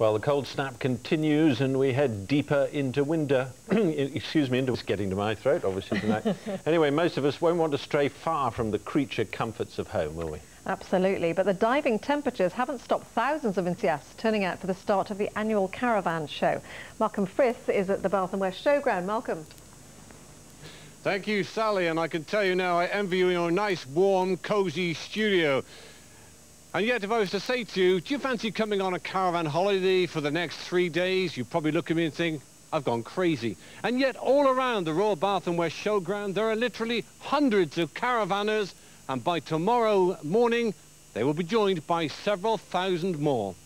Well, the cold snap continues and we head deeper into winter. Excuse me, it's getting to my throat, obviously, tonight. Anyway, most of us won't want to stray far from the creature comforts of home, will we? Absolutely, but the diving temperatures haven't stopped thousands of enthusiasts turning out for the start of the annual caravan show. Malcolm Frith is at the Bath & West Showground. Malcolm. Thank you, Sally, and I can tell you now I envy you your nice, warm, cosy studio. And yet, if I was to say to you, do you fancy coming on a caravan holiday for the next 3 days? You'd probably look at me and think, I've gone crazy. And yet, all around the Royal Bath & West Showground, there are literally hundreds of caravanners, and by tomorrow morning, they will be joined by several thousand more.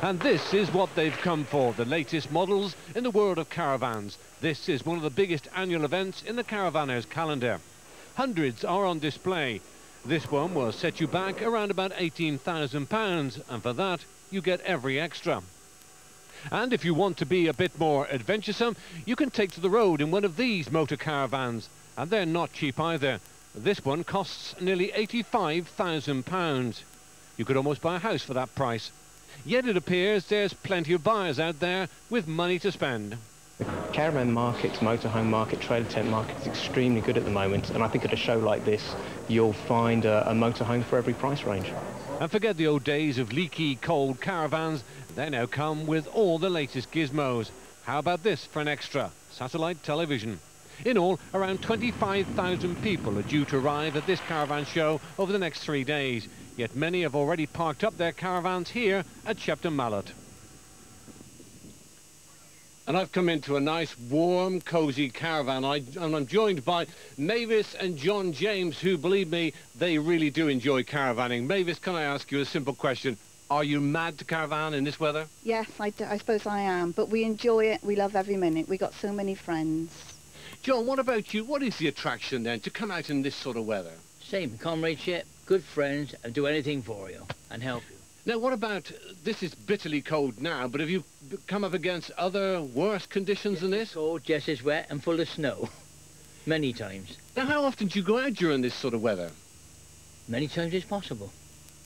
And this is what they've come for, the latest models in the world of caravans. This is one of the biggest annual events in the Caravanners calendar. Hundreds are on display. This one will set you back around about £18,000, and for that, you get every extra. And if you want to be a bit more adventuresome, you can take to the road in one of these motor caravans, and they're not cheap either. This one costs nearly £85,000. You could almost buy a house for that price. Yet it appears there's plenty of buyers out there with money to spend. The caravan market, motorhome market, trailer tent market is extremely good at the moment, and I think at a show like this you'll find a motorhome for every price range. And forget the old days of leaky, cold caravans. They now come with all the latest gizmos. How about this for an extra? Satellite television. In all, around 25,000 people are due to arrive at this caravan show over the next 3 days. Yet many have already parked up their caravans here at Shepton Mallet. And I've come into a nice, warm, cosy caravan, and I'm joined by Mavis and John James, who, believe me, they really do enjoy caravanning. Mavis, can I ask you a simple question? Are you mad to caravan in this weather? Yes, I suppose I am, but we enjoy it. We love every minute. We got so many friends. John, what about you? What is the attraction, then, to come out in this sort of weather? Same, comradeship, good friends, and do anything for you and help you. Now, what about, this is bitterly cold now, but have you come up against other worse conditions than this? Cold, just as wet and full of snow. Many times. Now, how often do you go out during this sort of weather? Many times as possible.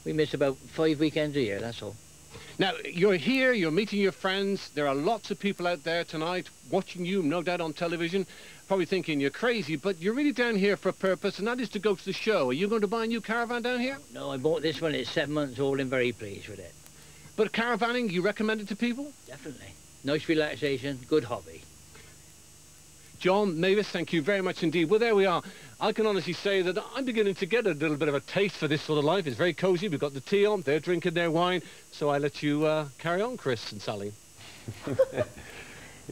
We miss about 5 weekends a year, that's all. Now, you're here, you're meeting your friends. There are lots of people out there tonight watching you, no doubt on television, probably thinking you're crazy, but you're really down here for a purpose, and that is to go to the show. Are you going to buy a new caravan down here? No, I bought this one. It's 7 months old and very pleased with it. But caravanning, you recommend it to people? Definitely. Nice relaxation, good hobby. John, Mavis, thank you very much indeed. Well, there we are. I can honestly say that I'm beginning to get a little bit of a taste for this sort of life. It's very cosy. We've got the tea on. They're drinking their wine. So I let you carry on, Chris and Sally.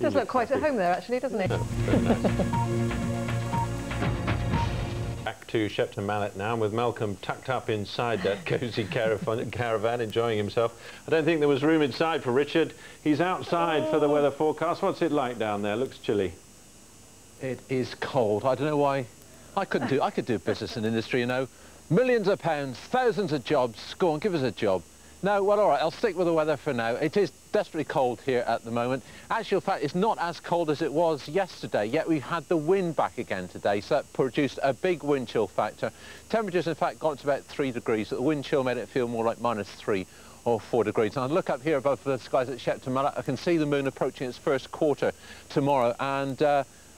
Does look quite at home there, actually, doesn't it? Back to Shepton Mallet now, with Malcolm tucked up inside that cosy caravan, enjoying himself. I don't think there was room inside for Richard. He's outside for the weather forecast. What's it like down there? Looks chilly. It is cold. I don't know why. I could do business and industry, you know. Millions of pounds, thousands of jobs. Go on, give us a job. No, well, all right, I'll stick with the weather for now. It is desperately cold here at the moment. Actually, in fact, it's not as cold as it was yesterday, yet we've had the wind back again today, so that produced a big wind chill factor. Temperatures, in fact, got to about 3 degrees, but the wind chill made it feel more like -3 or 4 degrees. And I look up here above the skies at Shepton Mallet, I can see the moon approaching its first quarter tomorrow, and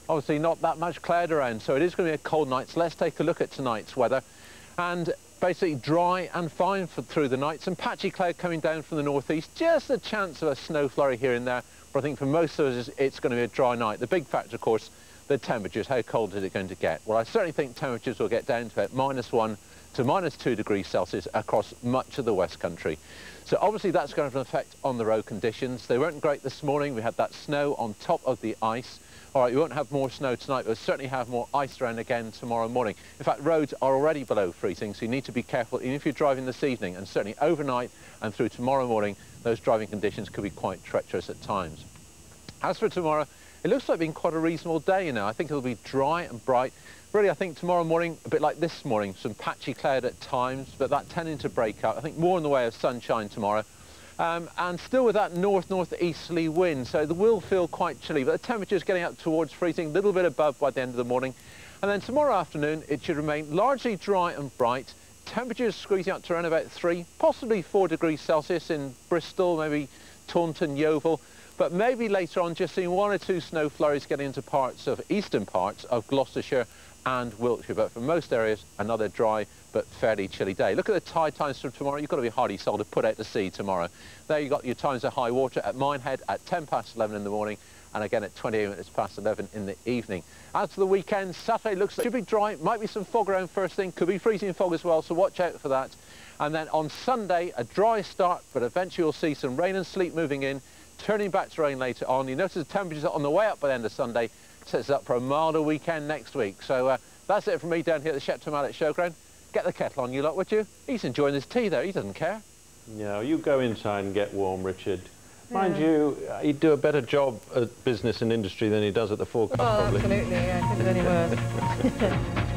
obviously not that much cloud around, so it is going to be a cold night. So let's take a look at tonight's weather. And basically dry and fine through the night. Some patchy cloud coming down from the northeast. Just a chance of a snow flurry here and there. But I think for most of us, it's going to be a dry night. The big factor, of course, the temperatures. How cold is it going to get? Well, I certainly think temperatures will get down to about -1 to -2 degrees Celsius across much of the West Country. So obviously that's going to have an effect on the road conditions. They weren't great this morning. We had that snow on top of the ice. All right, we won't have more snow tonight, but we'll certainly have more ice around again tomorrow morning. In fact, roads are already below freezing, so you need to be careful, even if you're driving this evening, and certainly overnight and through tomorrow morning, those driving conditions could be quite treacherous at times. As for tomorrow, it looks like being quite a reasonable day, you know. I think it'll be dry and bright. Really, I think tomorrow morning, a bit like this morning, some patchy cloud at times, but that tending to break up. I think more in the way of sunshine tomorrow. And still with that north-northeasterly wind, so it will feel quite chilly, but the temperature's getting up towards freezing, a little bit above by the end of the morning. And then tomorrow afternoon, it should remain largely dry and bright, temperatures squeezing up to around about 3, possibly 4 degrees Celsius in Bristol, maybe Taunton, Yeovil. But maybe later on just seeing 1 or 2 snow flurries getting into parts of eastern parts of Gloucestershire and Wiltshire. But for most areas, another dry but fairly chilly day. Look at the tide times for tomorrow. You've got to be hardy soul to put out to sea tomorrow. There you've got your times of high water at Minehead at 10 past 11 in the morning and again at 28 minutes past 11 in the evening. As for the weekend, Saturday looks like it should be dry. Might be some fog around first thing. Could be freezing fog as well, so watch out for that. And then on Sunday, a dry start, but eventually you'll see some rain and sleet moving in, turning back to rain later on. You notice the temperatures are on the way up by the end of Sunday. Sets us up for a milder weekend next week. So that's it from me down here at the Shepton Mallet Showground. Get the kettle on, you lot, would you? He's enjoying his tea there. He doesn't care. Yeah, you go inside and get warm, Richard. Mind you, he'd do a better job at business and industry than he does at the forecast, probably. Absolutely, yeah, couldn't do any worse.